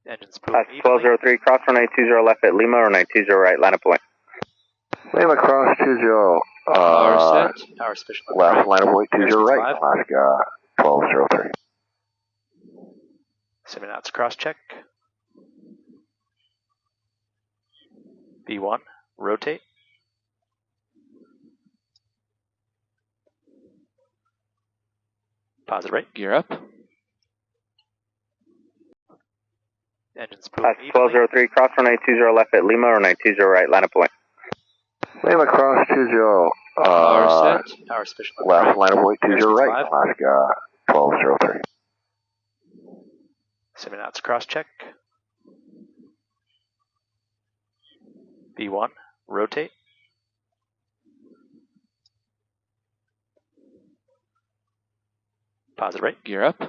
Engines moving evenly. 1203, cross runway 20 left at Lima, runway 20 right, line of point. Lima cross 20. Power set. Power sufficient. Left line of point 20 right, 5. Alaska 1203. 7 knots cross check. V1, rotate. Positive right, gear up. Engines moving evenly. 1203, cross runway 20 left at Lima, runway 20 right, line of point. Lima cross 20. Power set. Power sufficient. Left line of point 20 right, 5. Alaska 1203. 7 knots cross check. V1, rotate. Positive right, gear up.